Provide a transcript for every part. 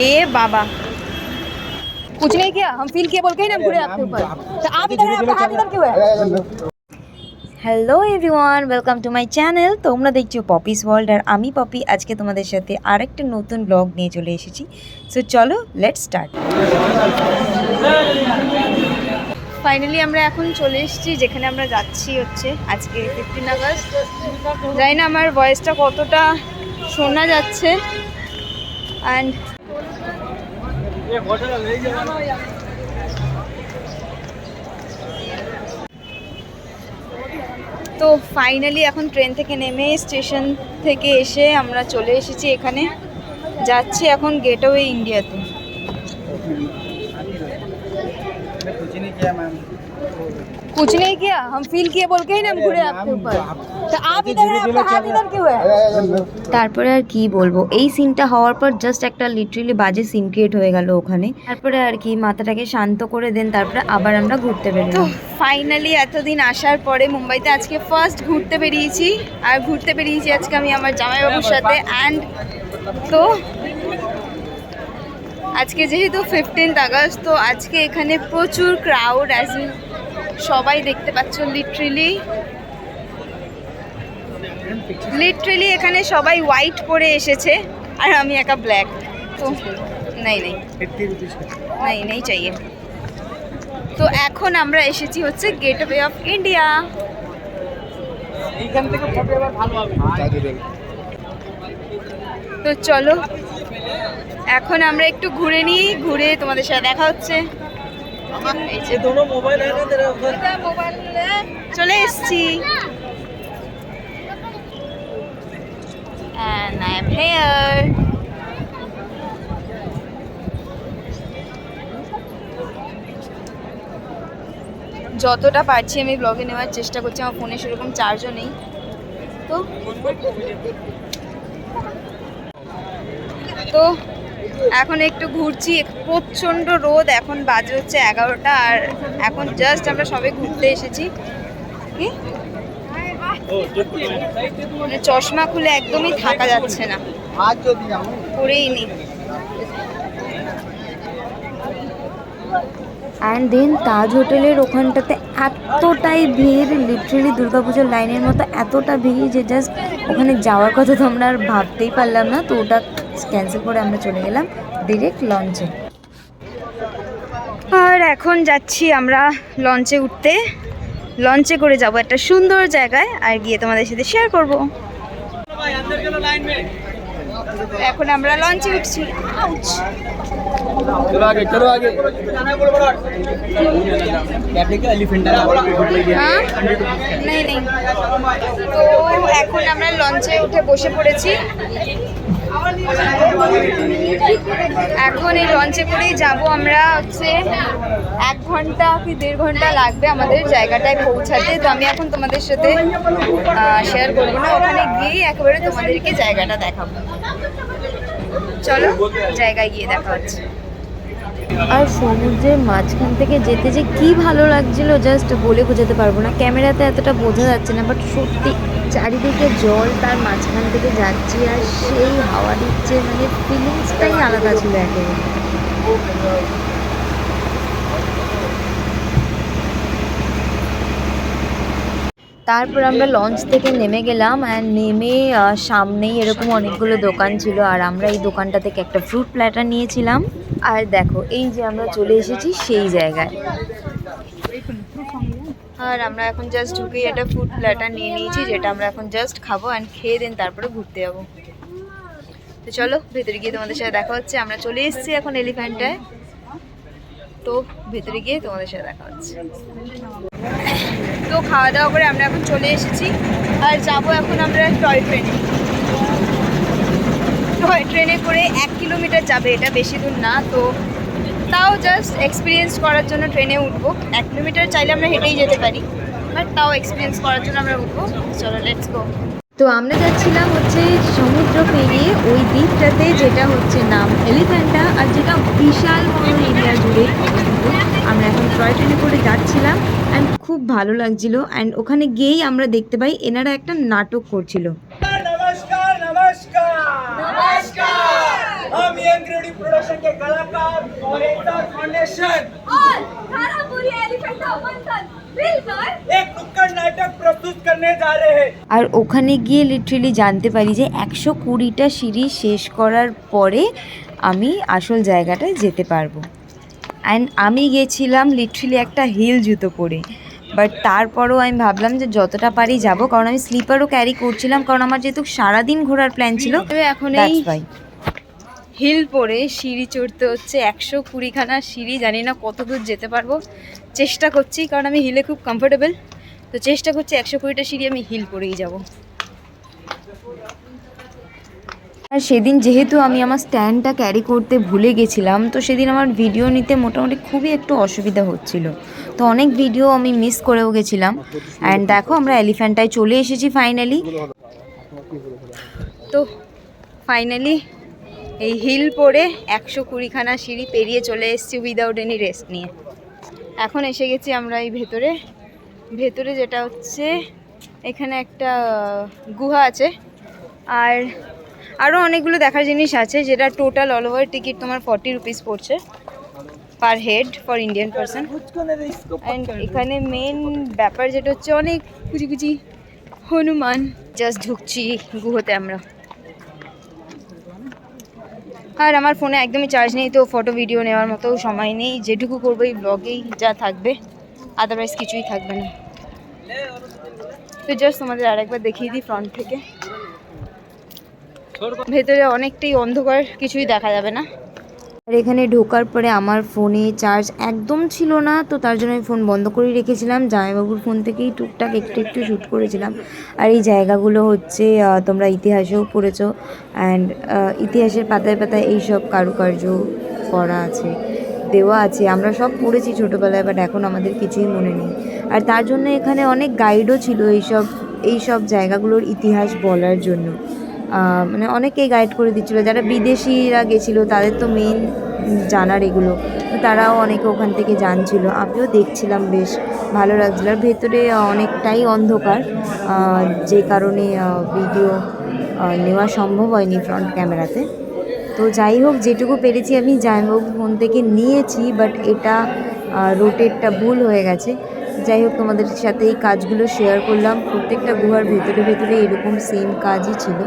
ए बाबा कुछ नहीं किया, हम फील किए बोल के ही ना घुरे आपके ऊपर। तो आप इधर हैं, आपका हाथ इधर क्यों है? Hello everyone, welcome to my channel. তোমরা দেখছো পপিস ওয়ার্ল্ড আর আমি পপি। আজকে তোমাদের সাথে আরেকটা নতুন ব্লগ নিয়ে চলে এসেছি। সো চলো লেটস স্টার্ট। ফাইনালি আমরা এখন চলে এসেছি যেখানে আমরা যাচ্ছি হচ্ছে আজকে 15 আগস্ট। জানি না আমার ভয়েসটা কতটা শোনা যাচ্ছে। অ্যান্ড তো ফাইনালি এখন ট্রেন থেকে নেমে স্টেশন থেকে এসে আমরা চলে এসেছি এখানে, যাচ্ছি এখন গেটওয়ে ইন্ডিয়াতে। कुछ नहीं किया, हम फील किए बोल के ही ना घुरे आपके ऊपर। तो आप इधर हैं, आपका हाथ इधर क्यों है? তারপরে আর কি বলবো, এই সিনটা হওয়ার পর জাস্ট একটা লিটারালি বাজে সিন ক্রিয়েট হয়ে গেল ওখানে। তারপরে আর কি মাথাটাকে শান্ত করে দেন, তারপরে আবার আমরা ঘুরতে বেরোলাম। তো ফাইনালি এতদিন আসার পরে মুম্বাইতে আজকে ফার্স্ট ঘুরতে বেরিয়েছি। আর ঘুরতে বেরিয়েছি আজকে আমি আমার জামাইবাবুর সাথে। অ্যান্ড তো আজকে যেহেতু 15 আগস্ট, তো আজকে এখানে প্রচুর ক্রাউড, অ্যাজ সবাই দেখতে পাচ্ছ। লিটারালি এখানে সবাই হোয়াইট পরে এসেছে আর আমি একা ব্ল্যাক। তো নেই চাইয়ে। তো এখন আমরা এসেছি হচ্ছে গেটওয়ে অফ ইন্ডিয়া। তো চলো এখন আমরা একটু ঘুরে নিই, ঘুরে তোমাদের সাথে দেখা হচ্ছে। চলে এসছি। And I am here. যতটা পারছি আমি ব্লগে নেওয়ার চেষ্টা করছি, আমার ফোনে সেরকম চার্জও নেই। তো এখন একটু ঘুরছি, প্রচণ্ড রোদ, এখন বাজে হচ্ছে 11টা। আর এখন জাস্ট আমরা সবে ঘুরতে এসেছি। কি মানে চশমা খুলে একদমই থাকা যাচ্ছে না, পরেই নি। অ্যান্ড দেন তাজ হোটেলের ওখানটাতে এতটাই ভিড়, লিটারেলি দুর্গাপুজোর লাইনের মতো এতটা ভিড় যে জাস্ট ওখানে যাওয়ার কথা তো আমরা আর ভাবতেই পারলাম না। তো ওটা ক্যান্সেল করে আমরা চলে গেলাম ডিরেক্ট লঞ্চে। আর এখন যাচ্ছি আমরা লঞ্চে উঠতে। লঞ্চে করে যাব একটা সুন্দর জায়গায়, আর গিয়ে তোমাদের সাথে শেয়ার করব। এখন আমরা লঞ্চে উঠছি। নেই। তো এখন আমরা লঞ্চে উঠে বসে পড়েছি। এখন এই লঞ্চে করেই যাব আমরা হচ্ছে 1 ঘন্টা কি 1.5 ঘন্টা লাগবে আমাদের জায়গাটায় পৌঁছাতে। তো আমি এখন তোমাদের সাথে শেয়ার করবো না, ওখানে গিয়েই একেবারে তোমাদেরকে জায়গাটা দেখাবো। চলো জায়গায় গিয়ে দেখা হচ্ছে। আর সমুদ্রের মাঝখান থেকে যেতে যে কি ভালো লাগছিল জাস্ট বলে বোঝাতে পারবো না। ক্যামেরাতে এতটা বোঝা যাচ্ছে না, বাট সত্যি চারিদিকে জল, তার মাঝখান থেকে যাচ্ছি আর সেই হাওয়া দিচ্ছে, মানে ফিলিংসটাই আলাদা ছিল একেবারে। তারপর আমরা লঞ্চ থেকে নেমে গেলাম। অ্যান্ড নেমে সামনেই এরকম অনেকগুলো দোকান ছিল, আর আমরা এই দোকানটা থেকে একটা ফ্রুট প্ল্যাটার নিয়েছিলাম। আর দেখো এই যে আমরা চলে এসেছি সেই জায়গায়। আর আমরা এখন জাস্ট ঢুকেই একটা ফ্রুট প্ল্যাটার নিয়ে নিয়েছি, যেটা আমরা এখন জাস্ট খাবো অ্যান্ড খেয়ে দেন তারপরে ঘুরতে যাবো। তো চলো ভেতরে গিয়ে তোমাদের সাথে দেখা হচ্ছে। আমরা চলে এসেছি এখন এলিফ্যান্টায়। তো ভেতরে গিয়ে তোমাদের সাথে দেখা হচ্ছে। তো খাওয়া দাওয়া করে আমরা এখন চলে এসেছি আর যাব এখন আমরা টয় ট্রেনে করে 1 কিলোমিটার যাবে, এটা বেশি দূর না। তো তাও জাস্ট এক্সপিরিয়েন্স করার জন্য ট্রেনে উঠবো। 1 কিলোমিটার চাইলে আমরা হেঁটেই যেতে পারি, বাট তাও এক্সপিরিয়েন্স করার জন্য আমরা উঠবো। চলো লেটস গো। তো আমরা যাচ্ছিলাম হচ্ছে সমুদ্র পেরিয়ে ওই দ্বীপটাতে, যেটা হচ্ছে নাম এলিফ্যান্টা, আর যেটা বিশাল বড় এরিয়া জুড়ে অবস্থিত। আমরা এখন টয় ট্রেনে করে যাচ্ছিলাম অ্যান্ড খুব ভালো লাগছিল। অ্যান্ড ওখানে গিয়েই আমরা দেখতে পাই এনারা একটা নাটক করছিল। নমস্কার নমস্কার নমস্কার, আমি এনগ্রেডি प्रोडक्शन के कलाकार और एकता फाउंडेशन और खानापुरी एलिफेंट मंथन मिलकर एक नुक्कड़ नाटक प्रस्तुत करने जा रहे हैं। আর ওখানে গিয়ে লিটারেলি জানতে পারি যে 120টা সিঁড়ি শেষ করার পরে আমি আসল জায়গাটায় যেতে পারবো। অ্যান্ড আমি গেছিলাম লিটারেলি একটা হিল জুতো পরে, বাট তারপরও আমি ভাবলাম যে যতটা পারি যাব, কারণ আমি স্লিপারও ক্যারি করছিলাম, কারণ আমার যেহেতু সারাদিন ঘোরার প্ল্যান ছিল। এখন এই হিল পরে সিঁড়ি চড়তে হচ্ছে, 120খানা সিঁড়ি, জানি না কত দূর যেতে পারবো, চেষ্টা করছি, কারণ আমি হিলে খুব কমফোর্টেবল, তো চেষ্টা করছি 120টা সিঁড়ি আমি হিল পরেই যাব। আর সেদিন যেহেতু আমি আমার স্ট্যান্ডটা ক্যারি করতে ভুলে গেছিলাম, তো সেদিন আমার ভিডিও নিতে মোটামুটি খুবই একটু অসুবিধা হচ্ছিল, তো অনেক ভিডিও আমি মিস করেও গেছিলাম। অ্যান্ড দেখো আমরা এলিফ্যান্টায় চলে এসেছি ফাইনালি। তো ফাইনালি এই হিল পরে 120খানা সিঁড়ি পেরিয়ে চলে এসেছি উইদাউট এনি রেস্ট নিয়ে। এখন এসে গেছি আমরা এই ভেতরে যেটা হচ্ছে এখানে একটা গুহা আছে, আর আরও অনেকগুলো দেখার জিনিস আছে, যেটা টোটাল অল ওভার টিকিট তোমার 40 রুপিস পড়ছে per head for Indian person. And এখানে মেন ব্যাপার যেটা হচ্ছে অনেক কুচি কুচি হনুমান। জাস্ট ঢুকছি গুহতে আমরা। আর আমার ফোনে একদমই চার্জ নেই, তো ফটো ভিডিও নেওয়ার মতো সময় নেই, যেটুকু করবো এই ব্লগেই যা থাকবে, আদারওয়াইজ কিছুই থাকবে না। তো জাস্ট তোমাদের আরেকবার দেখিয়ে দিই ফ্রন্ট থেকে। ভেতরে অনেকটাই অন্ধকার, কিছুই দেখা যাবে না। আর এখানে ঢোকার পরে আমার ফোনে চার্জ একদম ছিল না, তো তার জন্য আমি ফোন বন্ধ করে রেখেছিলাম, জামাইবাবুর ফোন থেকেই টুকটাক একটু শ্যুট করেছিলাম। আর এই জায়গাগুলো হচ্ছে তোমরা ইতিহাসেও পড়েছো, অ্যান্ড ইতিহাসের পাতায় পাতায় এইসব কারুকার্য করা আছে, দেওয়া আছে, আমরা সব পড়েছি ছোটোবেলায়, বাট এখন আমাদের কিছুই মনে নেই। আর তার জন্য এখানে অনেক গাইডও ছিল এইসব জায়গাগুলোর ইতিহাস বলার জন্য, মানে অনেকেই গাইড করে দিচ্ছিলো। যারা বিদেশিরা গেছিলো তাদের তো মেন জানার এগুলো, তো তারাও অনেকে ওখান থেকে জানছিল, আমিও দেখছিলাম, বেশ ভালো লাগছিলো। আর ভেতরে অনেকটাই অন্ধকার, যে কারণে ভিডিও নেওয়া সম্ভব হয়নি ফ্রন্ট ক্যামেরাতে। তো যাই হোক, যেটুকু পেরেছি আমি জামাইবাবু ফোন থেকে নিয়েছি, বাট এটা রোটেটটা ভুল হয়ে গেছে। যাই হোক, তোমাদের সাথে এই কাজগুলো শেয়ার করলাম। প্রত্যেকটা গুহার ভেতরে এরকম সেম কাজই ছিল,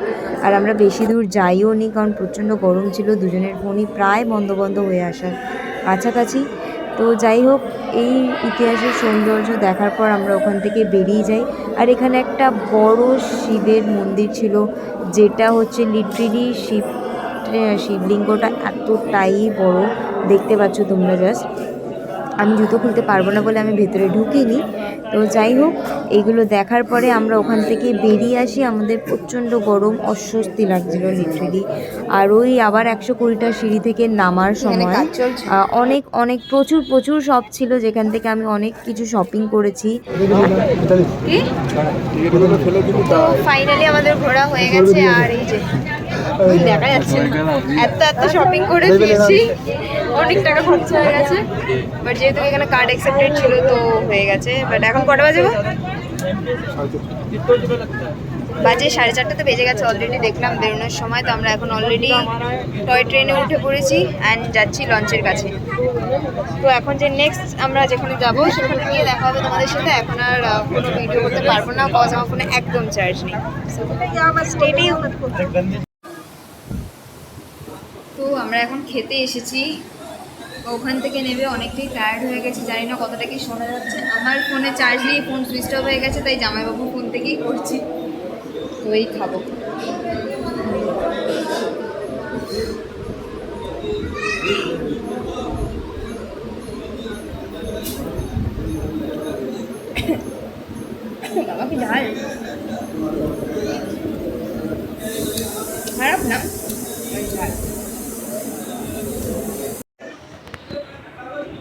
আর আমরা বেশি দূর যাইও নি, কারণ প্রচণ্ড গরম ছিল, দুজনের ফোনই প্রায় বন্ধ হয়ে আসার কাছাকাছি। তো যাই হোক, এই ইতিহাসের সৌন্দর্য দেখার পর আমরা ওখান থেকে বেরিয়ে যাই। আর এখানে একটা বড় শিবের মন্দির ছিল, যেটা হচ্ছে লিটারেলি শিবলিঙ্গটা এতটাই বড়, দেখতে পাচ্ছ তোমরা। জাস্ট আমি জুতো খুলতে পারবো না বলে আমি ভেতরে ঢুকিনি। তো যাই হোক, এইগুলো দেখার পরে আমরা ওখান থেকে বেরিয়ে আসি। আমাদের প্রচণ্ড গরম, অস্বস্তি লাগছিল লিটারেলি। আর ওই আবার 120টা সিঁড়ি থেকে নামার সময় অনেক প্রচুর শপ ছিল, যেখান থেকে আমি অনেক কিছু শপিং করেছি। তো ফাইনালি আমাদের ঘোরা হয়ে গেছে, আর এই যে দেখা যাচ্ছে এত শপিং করে ফেলেছি, অনেক টাকা খরচা হয়ে গেছে, বাট যেহেতু এখানে কার্ড অ্যাকসেপ্টেড ছিল তো হয়ে গেছে। বাট এখন কটা বাজে? বাজে 4:30 বেজে গেছে অলরেডি, দেখলাম বেরোনোর সময়। তো আমরা এখন অলরেডি টয় ট্রেনে উঠে পড়েছি অ্যান্ড যাচ্ছি লঞ্চের কাছে। তো এখন যে নেক্সট আমরা যেখানে যাবো সেখানে গিয়ে দেখা হবে তোমাদের সাথে। এখন আর কোনো ভিডিও করতে পারবো না, কজ আমার ফোনে একদম চার্জ নেই। তো আমরা এখন খেতে এসেছি, ওখান থেকে নেবে, অনেকটাই টায়ার্ড হয়ে গেছে, জানি না কতটা কি শোনা যাচ্ছে। আমার ফোনে চার্জ নেই, ফোন সুইচ অফ হয়ে গেছে, তাই জামাইবাবু ফোন থেকেই করছি। তো এই খাবো। বাবা কি ঝাল, খারাপ না।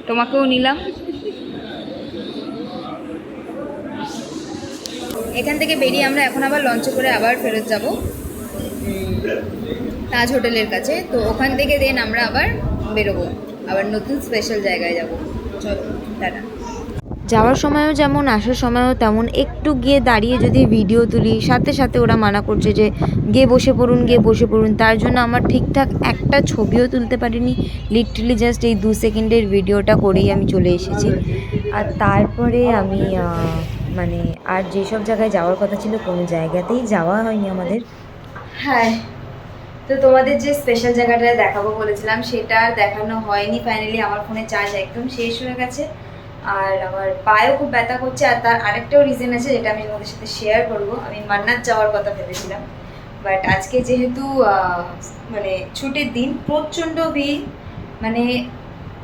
তোমাকেও নিলাম। এখান থেকে বেরিয়ে আমরা এখন আবার লঞ্চে করে আবার ফেরত যাব তাজ হোটেলের কাছে। তো ওখান থেকে দেন আমরা আবার বেরোবো, আবার নতুন স্পেশাল জায়গায় যাব। চলো টাটা। যাওয়ার সময়ও যেমন আসার সময়ও তেমন, একটু গিয়ে দাঁড়িয়ে যদি ভিডিও তুলি সাথে সাথে ওরা মানা করছে যে গিয়ে বসে পড়ুন, তার জন্য আমার ঠিকঠাক একটা ছবিও তুলতে পারিনি। লিটারালি জাস্ট এই 2 সেকেন্ডের ভিডিওটা করেই আমি চলে এসেছি। আর তারপরে আমি মানে আর যেসব জায়গায় যাওয়ার কথা ছিল কোনো জায়গাতেই যাওয়া হয়নি আমাদের। হ্যাঁ, তো তোমাদের যে স্পেশাল জায়গাটা দেখাবো বলেছিলাম সেটা আর দেখানো হয়নি। ফাইনালি আমার ফোনে চার্জ একদম শেষ হয়ে গেছে আর আমার পায়েও খুব ব্যথা করছে। আর তার আরেকটাও রিজন আছে যেটা আমি তোমাদের সাথে শেয়ার করবো। আমি মান্নাত যাওয়ার কথা ভেবেছিলাম, বাট আজকে যেহেতু মানে ছুটির দিন, প্রচণ্ড ভিড়, মানে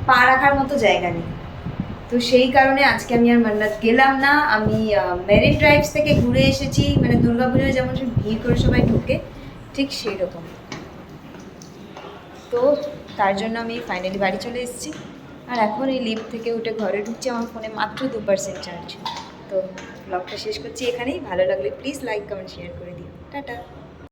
পা রাখার মতো জায়গা নেই। তো সেই কারণে আজকে আমি আর মান্নাত গেলাম না। আমি মেরিন ড্রাইভস থেকে ঘুরে এসেছি, মানে দুর্গাপুজোয় যেমন সে ভিড় করে সবাই ঢুকে, ঠিক সেই রকম। তো তার জন্য আমি ফাইনালি বাড়ি চলে এসেছি আর এখন এই লিফট থেকে উঠে ঘরে ঢুকছি। আমার ফোনে মাত্র 2% চার্জ। তো ব্লগটা শেষ করছি এখানেই। ভালো লাগলে প্লিজ লাইক কমেন্ট শেয়ার করে দিও। টাটা।